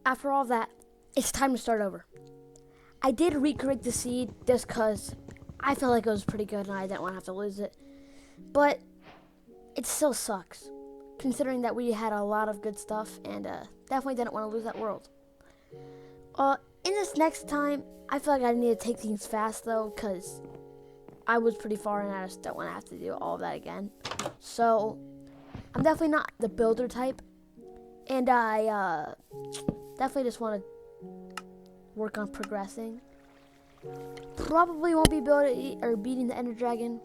After all that, it's time to start over. I did recreate the seed just because I felt like it was pretty good and I didn't want to have to lose it. But it still sucks, considering that we had a lot of good stuff and definitely didn't want to lose that world. In this next time, I feel like I need to take things fast though, because I was pretty far and I just don't want to have to do all of that again. So, I'm definitely not the builder type, and I definitely just want to work on progressing. Probably won't be building or beating the Ender Dragon.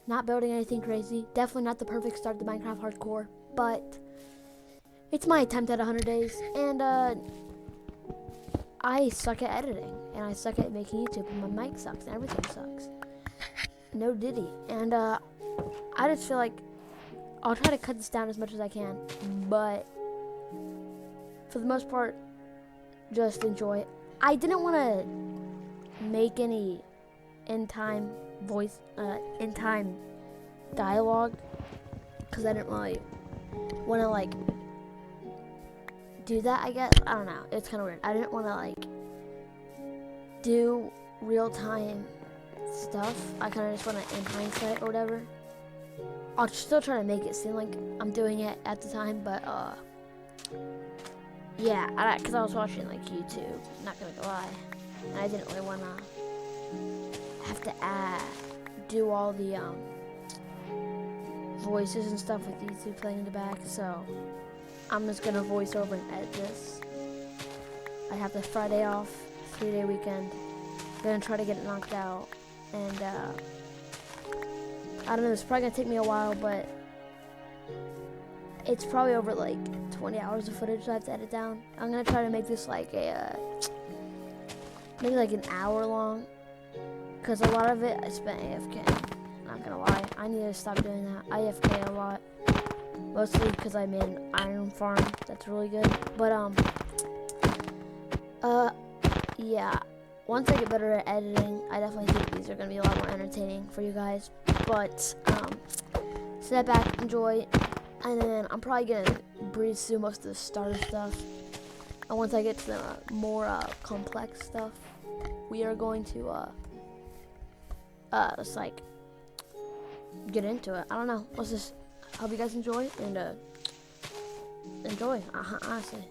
Not building anything crazy. Definitely not the perfect start to Minecraft Hardcore, but it's my attempt at 100 days, and I suck at editing, and I suck at making YouTube, and my mic sucks, and everything sucks. No diddy. And I just feel like I'll try to cut this down as much as I can, but for the most part, just enjoy it. I didn't want to make any in-time in-time dialogue, because I didn't really want to, like, do that, I guess. I don't know. It's kind of weird. I didn't want to, like, do real-time stuff. I kind of just want to in hindsight or whatever. I'll still try to make it seem like I'm doing it at the time, but, yeah, because I was watching, like, YouTube, not gonna lie, and I didn't really want to have to do all the, voices and stuff with YouTube playing in the back, so I'm just gonna voice over and edit this. I have the Friday off, 3-day weekend. Gonna try to get it knocked out, and I don't know, it's probably gonna take me a while, but it's probably over like 20 hours of footage I have to edit down. I'm gonna try to make this like a maybe like an hour long, because a lot of it I spent AFK. Not gonna lie, I need to stop doing that. I AFK a lot, mostly because I made an iron farm that's really good. But yeah. Once I get better at editing, I definitely think these are gonna be a lot more entertaining for you guys. But sit back, enjoy, and then I'm probably gonna breeze through most of the starter stuff. And once I get to the more complex stuff, we are going to just like get into it. I don't know. Let's just hope you guys enjoy and enjoy. Honestly.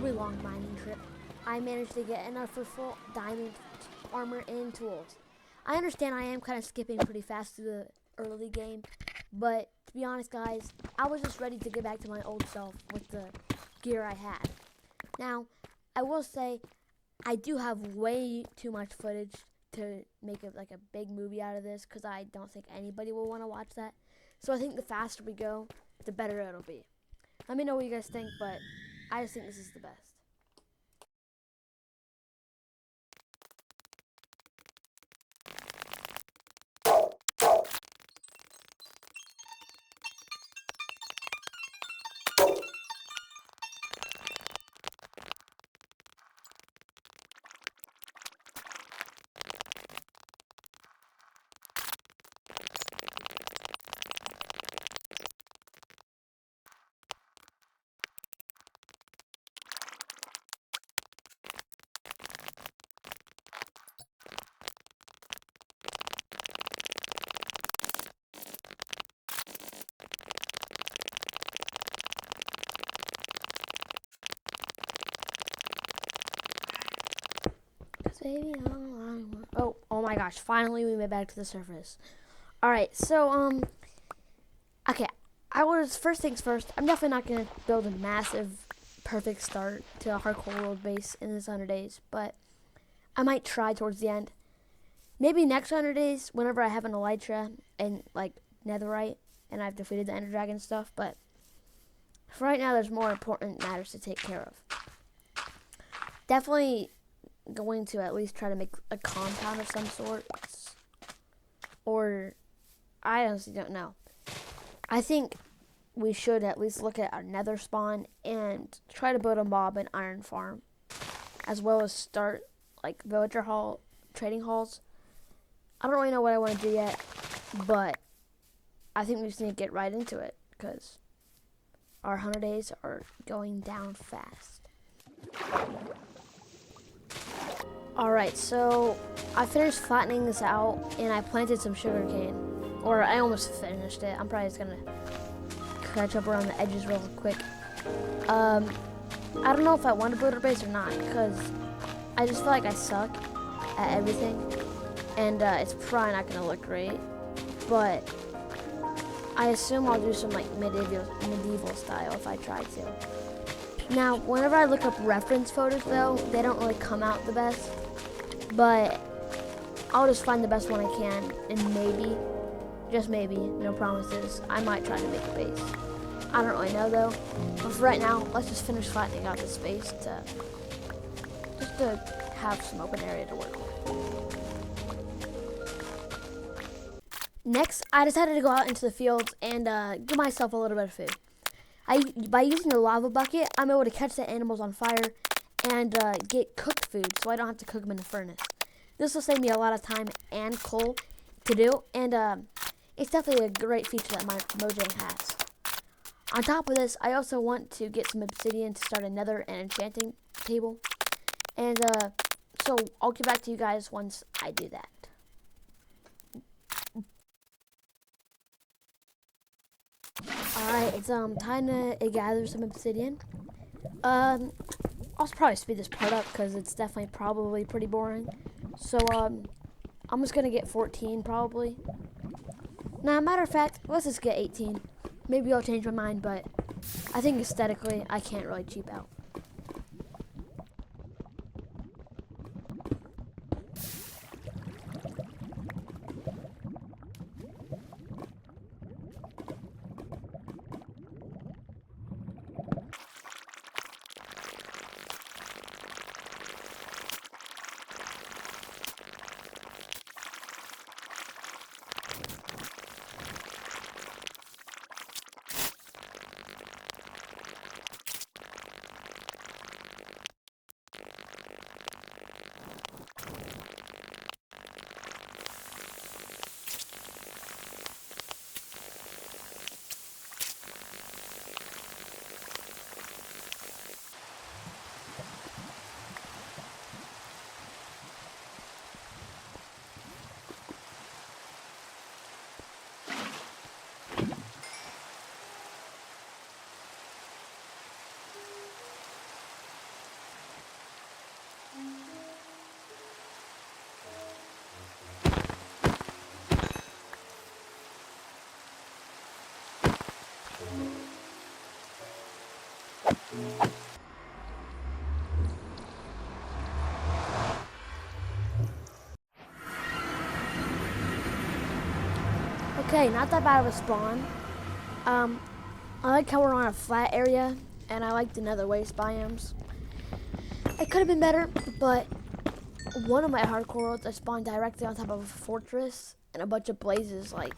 Long mining trip, I managed to get enough for full diamond armor and tools. I understand I am kind of skipping pretty fast through the early game, but to be honest guys, I was just ready to get back to my old self with the gear I had. Now, I will say, I do have way too much footage to make it like a big movie out of this, because I don't think anybody will want to watch that. So I think the faster we go, the better it'll be. Let me know what you guys think, but I just think this is the best. Baby, all I want. Oh my gosh! Finally, we made back to the surface. All right, so okay. First things first. I'm definitely not gonna build a massive, perfect start to a hardcore world base in this 100 days, but I might try towards the end. Maybe next 100 days, whenever I have an elytra and like netherite, and I've defeated the ender dragon stuff. But for right now, there's more important matters to take care of. Definitely going to at least try to make a compound of some sort, or I honestly don't know. I think we should at least look at our nether spawn and try to build a mob and iron farm, as well as start like villager hall trading halls. I don't really know what I want to do yet, but I think we just need to get right into it because our 100 days are going down fast. Alright, so I finished flattening this out and I planted some sugarcane. Or I almost finished it. I'm probably just gonna catch up around the edges real quick. I don't know if I want to build a base or not because I just feel like I suck at everything. And it's probably not gonna look great. But I assume I'll do some like medieval style if I try to. Now, whenever I look up reference photos though, they don't really come out the best. But I'll just find the best one I can, and maybe, just maybe, no promises, I might try to make a base. I don't really know though. But for right now, let's just finish flattening out this space just to have some open area to work with. Next, I decided to go out into the fields and give myself a little bit of food. By using the lava bucket, I'm able to catch the animals on fire and get cooked food, so I don't have to cook them in the furnace. This will save me a lot of time and coal to do, and it's definitely a great feature that my Mojang has. On top of this, I also want to get some obsidian to start another and enchanting table, and so I'll get back to you guys once I do that. Alright, it's time to gather some obsidian. I'll probably speed this part up because it's definitely probably pretty boring. So I'm just gonna get 14 probably. Now, matter of fact, let's just get 18. Maybe I'll change my mind, but I think aesthetically I can't really cheap out. Okay, not that bad of a spawn. I like how we're on a flat area, and I like the nether waste biomes. It could have been better, but one of my hardcore worlds I spawned directly on top of a fortress, and a bunch of blazes like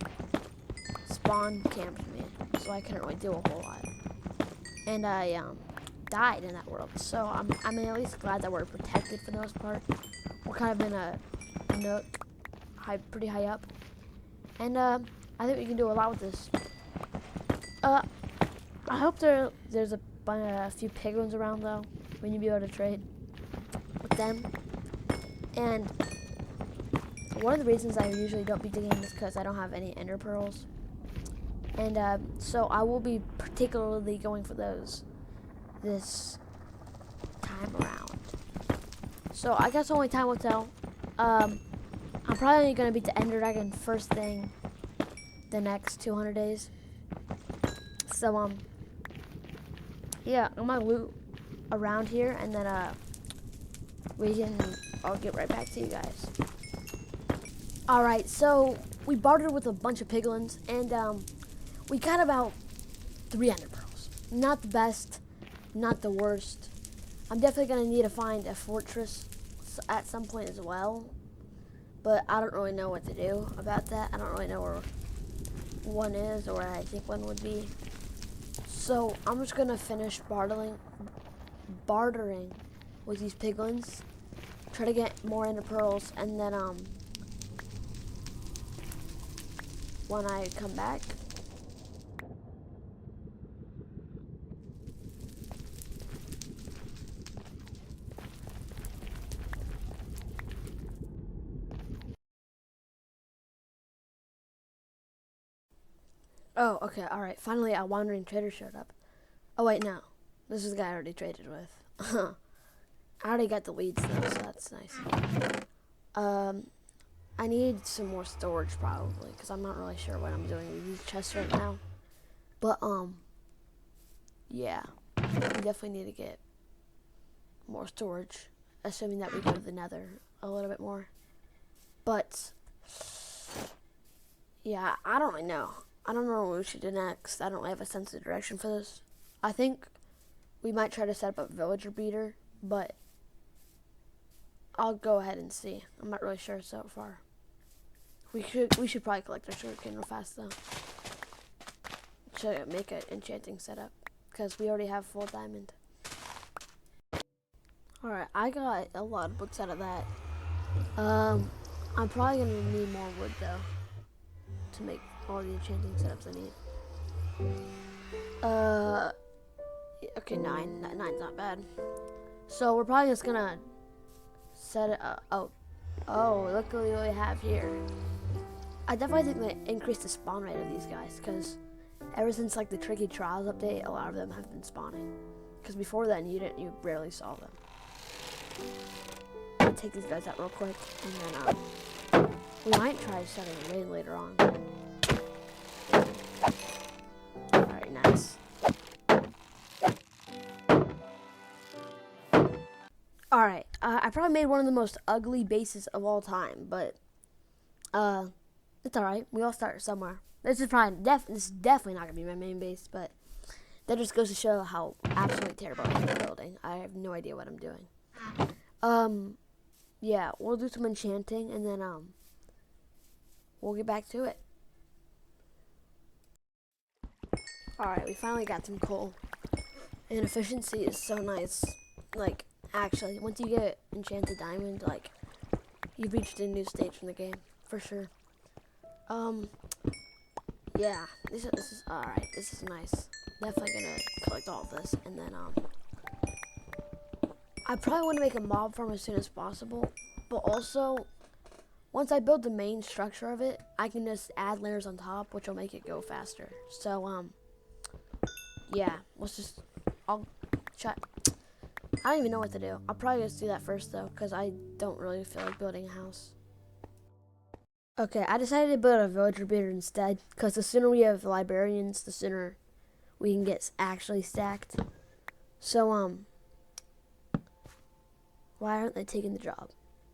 spawn camped me, so I couldn't really do a whole lot. And I died in that world, so I mean at least glad that we're protected for the most part. We're kind of in a nook, pretty high up, and I think we can do a lot with this. I hope there's a few piglins around though. We need to be able to trade with them. And one of the reasons I usually don't be digging is because I don't have any ender pearls. And so I will be particularly going for those this time around. So I guess only time will tell. I'm probably gonna beat the Ender Dragon first thing the next 200 days. So yeah, I'm gonna loot around here, and then I'll get right back to you guys. All right, so we bartered with a bunch of piglins, and we got about 300 pearls. Not the best, not the worst. I'm definitely gonna need to find a fortress at some point as well, but I don't really know what to do about that. I don't really know where one is or where I think one would be. So I'm just gonna finish bartering with these piglins, try to get more ender pearls, and then when I come back, oh, okay, alright. Finally, a wandering trader showed up. Oh, wait, no. This is the guy I already traded with. I already got the leads, though, so that's nice. I need some more storage, probably, because I'm not really sure what I'm doing with these chests right now. But, yeah. We definitely need to get more storage, assuming that we go to the nether a little bit more. But, yeah, I don't really know. I don't know what we should do next. I don't really have a sense of direction for this. I think we might try to set up a villager beater, but I'll go ahead and see. I'm not really sure so far. We should probably collect our sugarcane real fast though. Should make an enchanting setup because we already have full diamond. All right, I got a lot of books out of that. I'm probably gonna need more wood though to make all the enchanting setups I need. Okay, 9. Nine's not bad. So we're probably just gonna set it up. Oh, look what we have here. I definitely think they increased the spawn rate of these guys because ever since like the Tricky Trials update, a lot of them have been spawning. Because before then, you barely saw them. I'll take these guys out real quick, and then we might try setting a raid later on. All right, nice. All right, I probably made one of the most ugly bases of all time, but it's all right. We all start somewhere. This is definitely not gonna be my main base, but that just goes to show how absolutely terrible I am at building. I have no idea what I'm doing. Yeah, we'll do some enchanting, and then we'll get back to it. All right, we finally got some coal, and efficiency is so nice. Like, actually, once you get enchanted diamond, like, you've reached a new stage in the game for sure. Yeah, this is all right. This is nice. Definitely gonna collect all of this, and then I probably want to make a mob farm as soon as possible, but also once I build the main structure of it, I can just add layers on top, which will make it go faster. So yeah, I'll try. I don't even know what to do. I'll probably just do that first though, because I don't really feel like building a house. Okay, I decided to build a villager beater instead, because the sooner we have librarians, the sooner we can get actually stacked. So, why aren't they taking the job?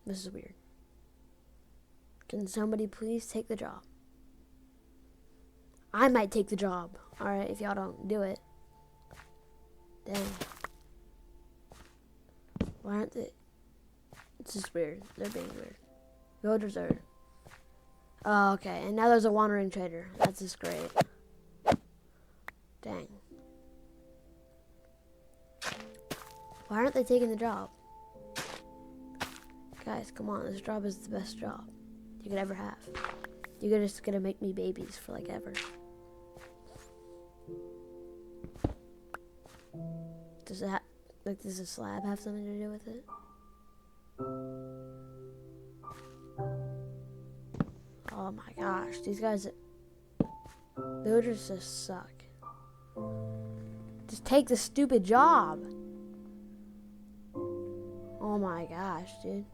This is weird. Can somebody please take the job? I might take the job, alright, if y'all don't do it. Dang. Why aren't they? It's just weird. They're being weird. Villagers are... Oh, okay, and now there's a wandering trader. That's just great. Dang. Why aren't they taking the job? Guys, come on. This job is the best job you could ever have. You're just gonna make me babies for like ever. Does a slab have something to do with it? Oh my gosh, these guys, villagers just suck. Just take the stupid job. Oh Oh my gosh, dude.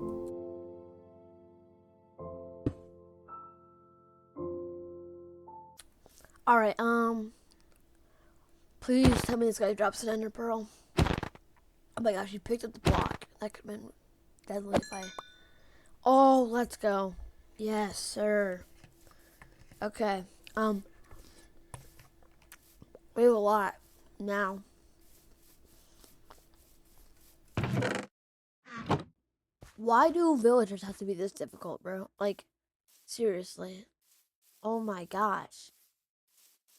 Alright, please tell me this guy drops an ender pearl. Oh my gosh, he picked up the block. That could have been deadly if I... Oh, let's go. Yes, sir. Okay, we have a lot now. Why do villagers have to be this difficult, bro? Like, seriously. Oh my gosh.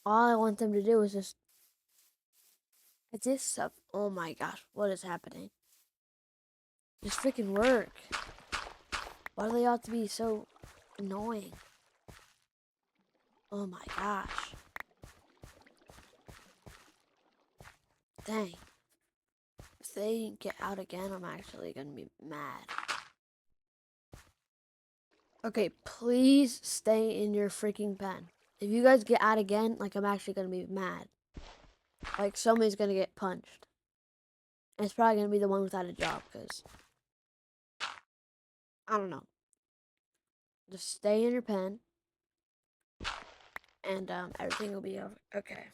All I want them to do is just... It's this stuff. Oh my gosh, what is happening? Just freaking work. Why do they have to be so annoying? Oh my gosh. Dang. If they get out again, I'm actually gonna be mad. Okay, please stay in your freaking pen. If you guys get out again, like, I'm actually gonna be mad. Like, somebody's gonna get punched. And it's probably gonna be the one without a job, because... I don't know. Just stay in your pen. And, everything will be over. Okay.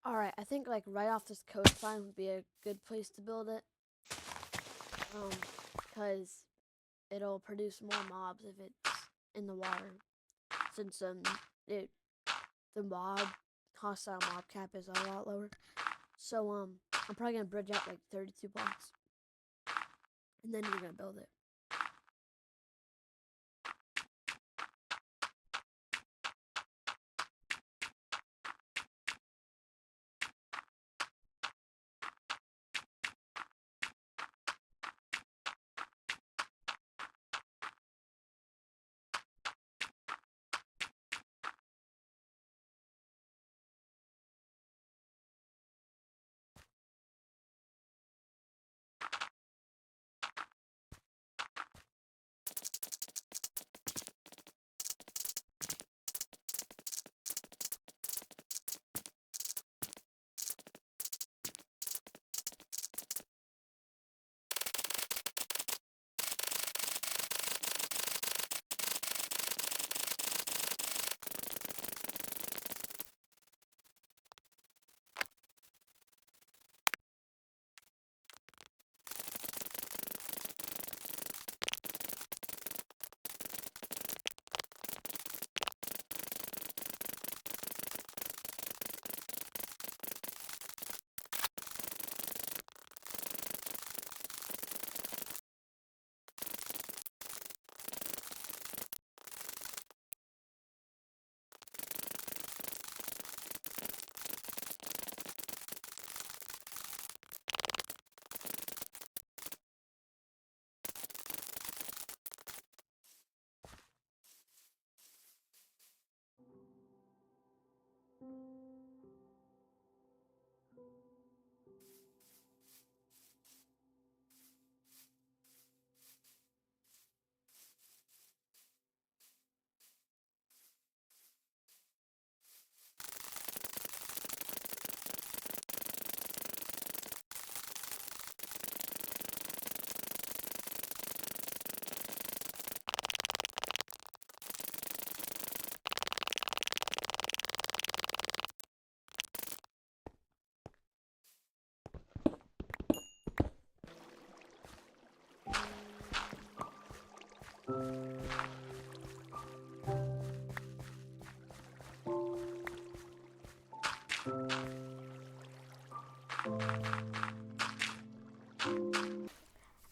Alright, I think, like, right off this coastline would be a good place to build it. Because it'll produce more mobs if it's in the water. Since, the hostile mob cap is a lot lower. So, I'm probably gonna bridge out, like, 32 blocks. And then we're gonna build it.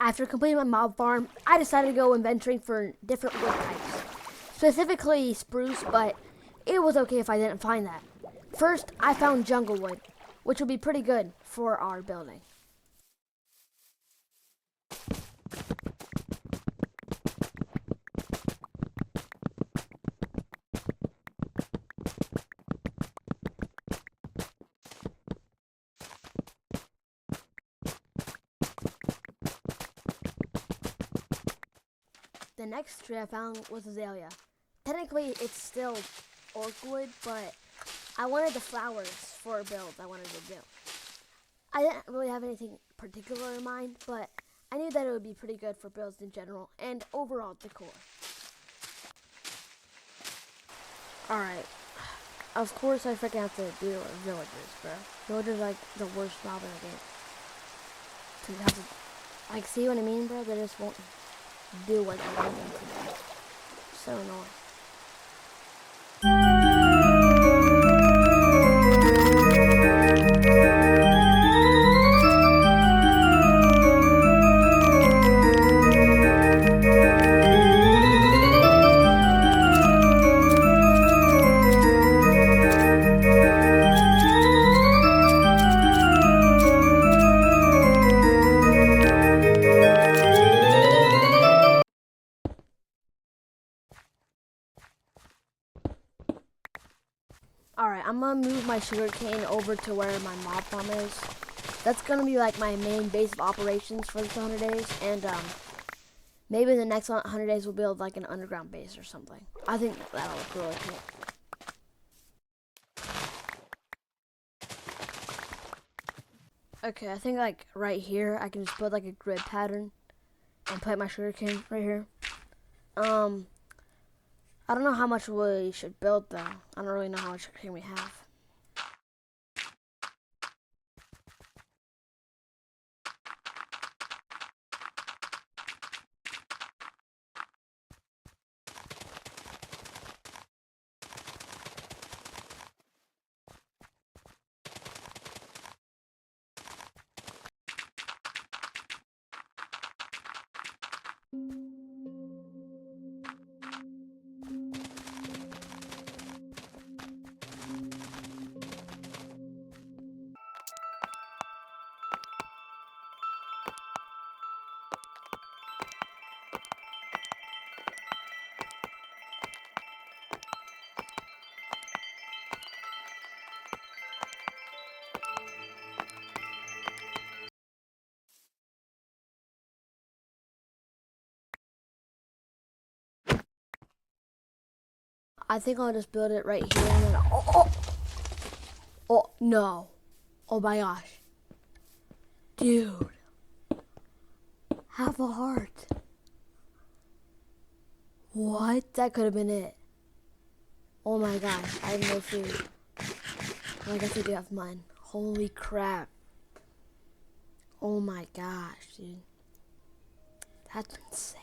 After completing my mob farm, I decided to go inventorying for different wood types. Specifically spruce, but it was okay if I didn't find that. First, I found jungle wood, which will be pretty good for our building. The next tree I found was azalea. Technically, it's still oak wood, but I wanted the flowers for a build I wanted to do. I didn't really have anything particular in mind, but I knew that it would be pretty good for builds in general and overall decor. Alright. Of course I freaking have to do villagers, bro. Villagers are like the worst mob in the game. To have to, like, see what I mean, bro? They just won't do what I want them to do. So annoying. Alright, I'm gonna move my sugarcane over to where my mob farm is. That's gonna be like my main base of operations for this 100 days, and maybe the next 100 days we'll build like an underground base or something. I think that'll look really cool. Okay, I think like right here I can just put like a grid pattern and put my sugarcane right here. I don't know how much we should build though. I don't really know how much sugarcane we have. I think I'll just build it right here and then oh no. Oh my gosh. Dude. Have a heart. What? That could have been it. Oh my gosh. I have no food. Oh, I guess I do have mine. Holy crap. Oh my gosh, dude. That's insane.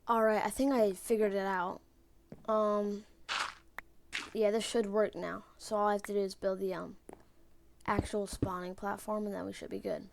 Alright, I think I figured it out. Yeah, this should work now. So all I have to do is build the actual spawning platform and then we should be good.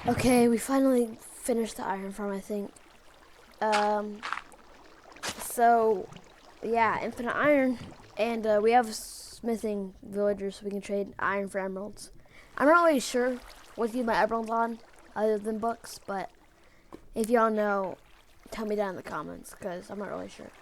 Okay, we finally finished the iron farm, I think. Um, so, yeah, infinite iron. And we have smithing villagers so we can trade iron for emeralds. I'm not really sure what to use my emeralds on other than books, but if y'all know, tell me down in the comments because I'm not really sure.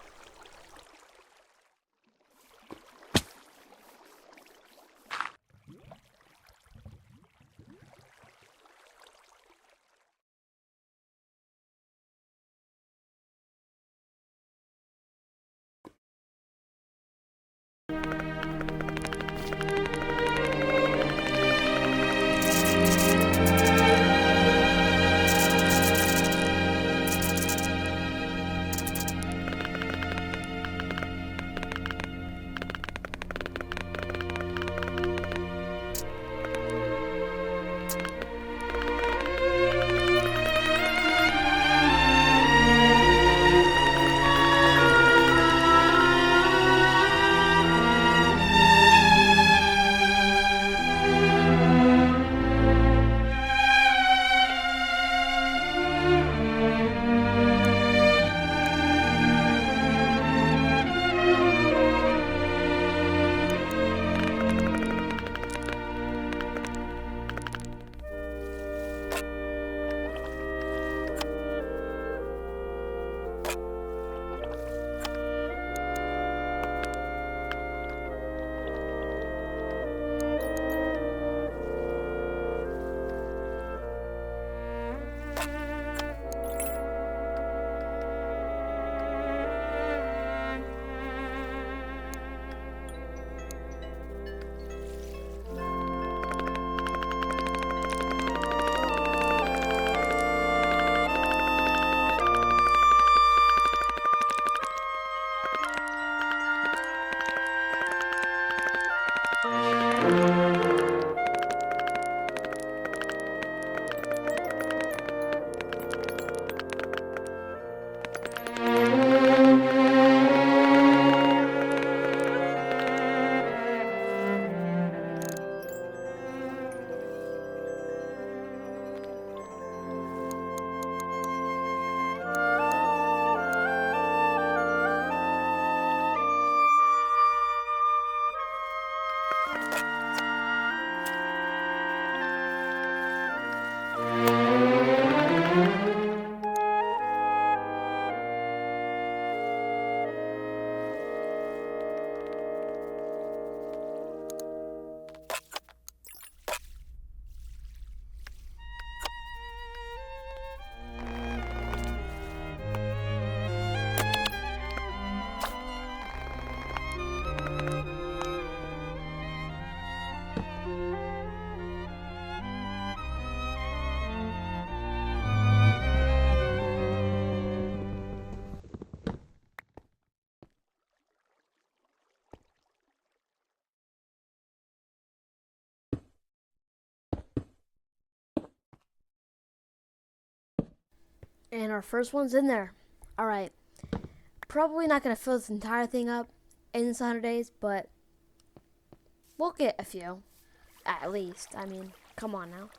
And our first one's in there. All right. Probably not going to fill this entire thing up in this 100 days, but we'll get a few. At least. I mean, come on now.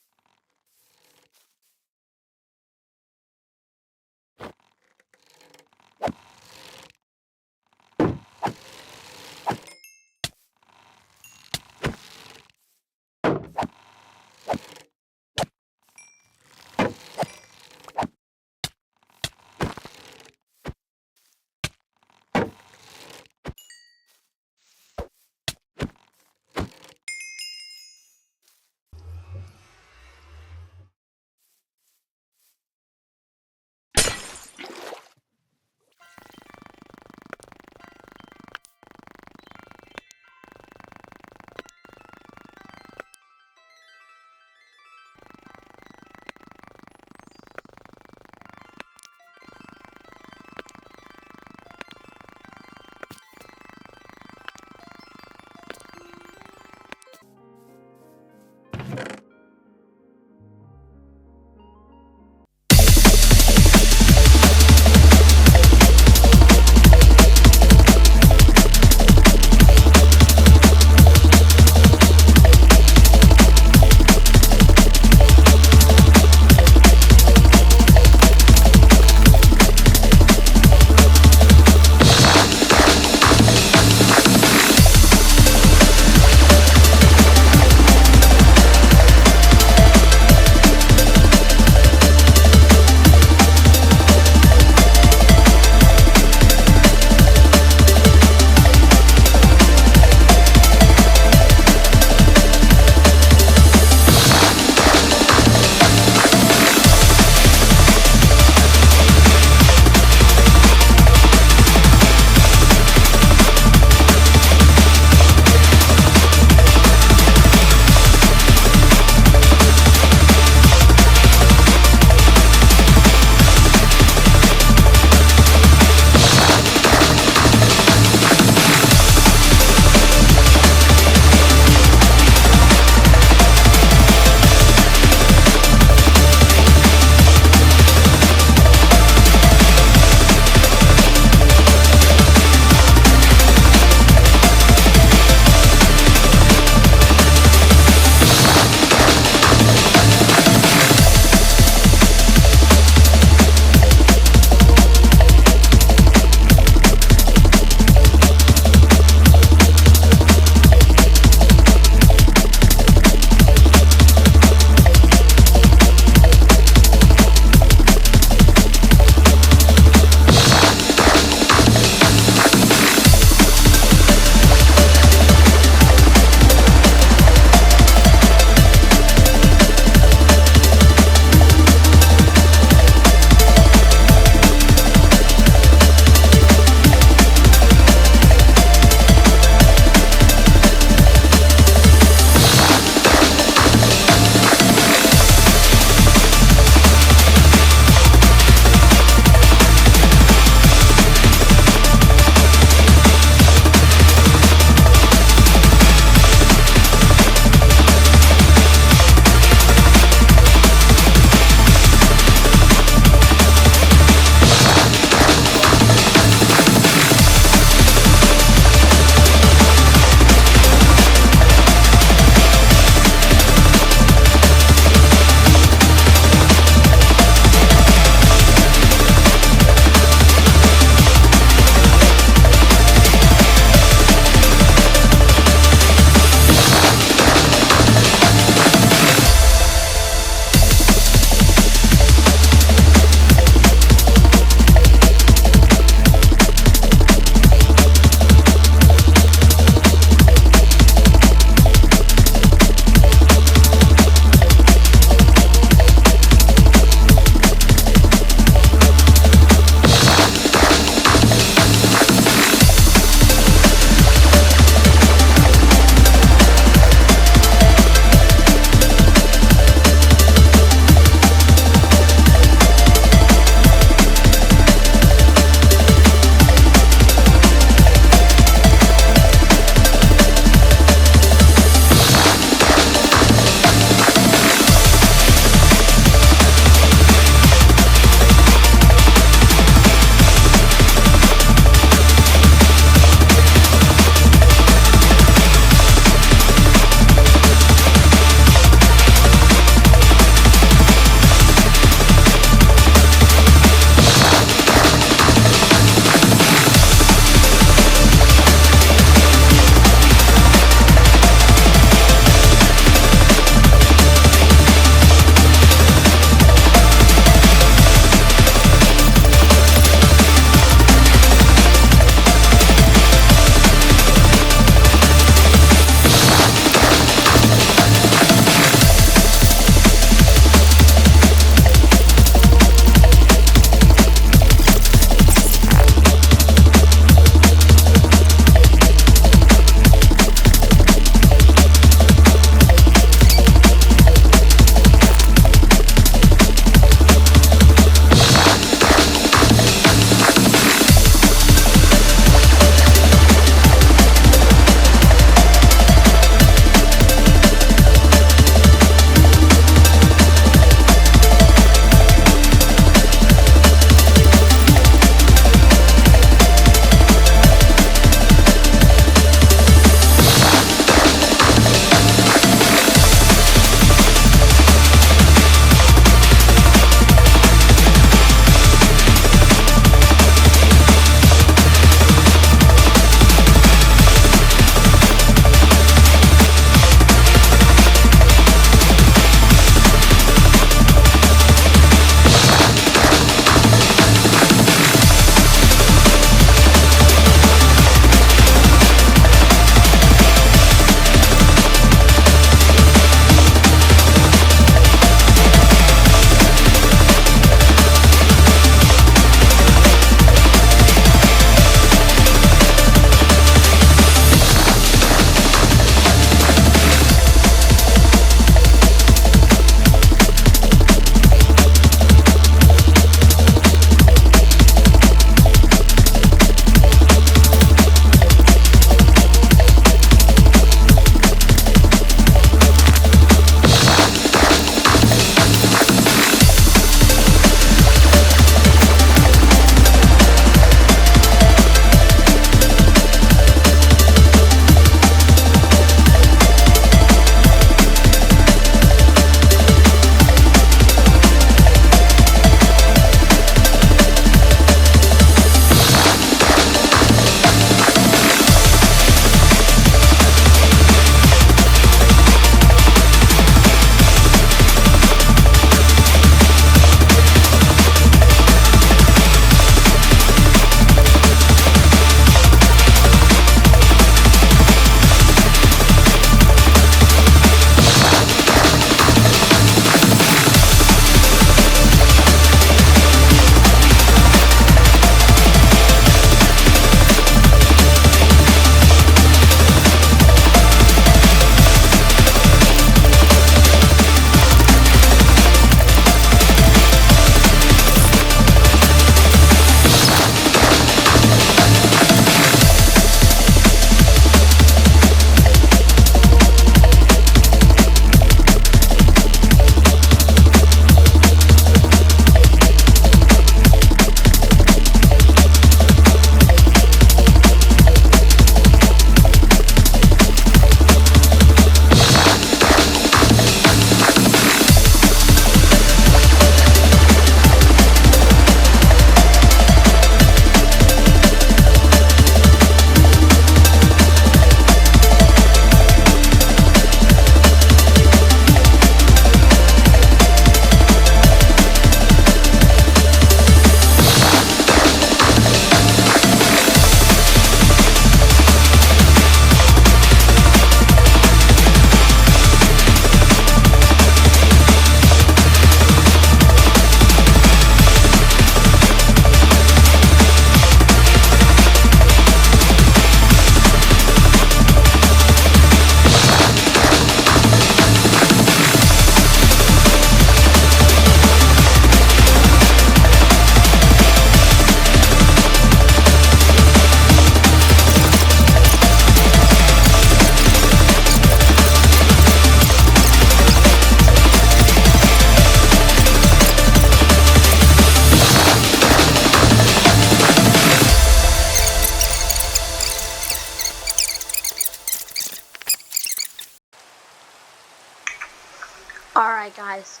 Alright guys,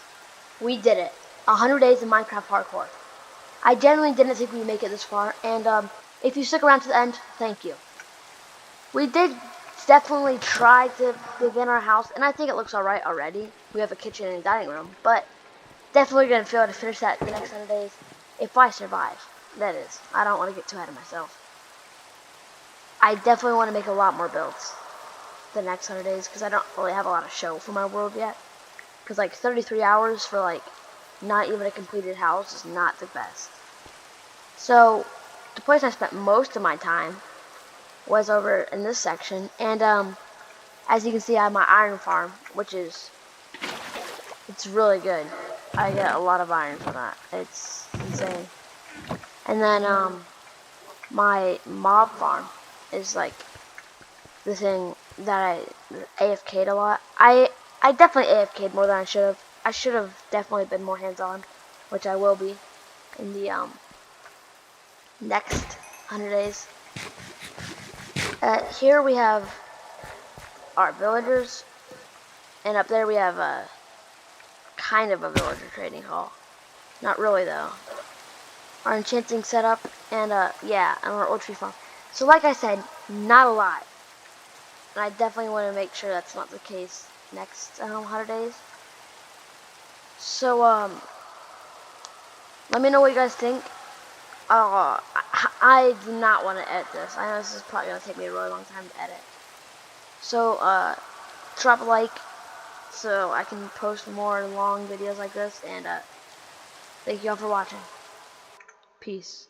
we did it. 100 days of Minecraft hardcore. I genuinely didn't think we'd make it this far, and if you stick around to the end, thank you. We did definitely try to begin our house, and I think it looks alright already. We have a kitchen and a dining room, but definitely going to be able to finish that the next 100 days, if I survive. That is. I don't want to get too ahead of myself. I definitely want to make a lot more builds the next 100 days, because I don't really have a lot of show for my world yet. Because like 33 hours for like not even a completed house is not the best. So the place I spent most of my time was over in this section, and as you can see, I have my iron farm, which is, it's really good. I get a lot of iron from that. It's insane. And then my mob farm is like the thing that I AFK'd a lot. I definitely AFK'd more than I should have. I should have definitely been more hands-on, which I will be in the next 100 days. Here we have our villagers, and up there we have a kind of a villager trading hall. Not really though. Our enchanting setup, and yeah, and our old tree farm. So like I said, not a lot. And I definitely want to make sure that's not the case next 100 days. So let me know what you guys think. I do not want to edit this. I know this is probably going to take me a really long time to edit. So drop a like so I can post more long videos like this, and thank you all for watching. Peace.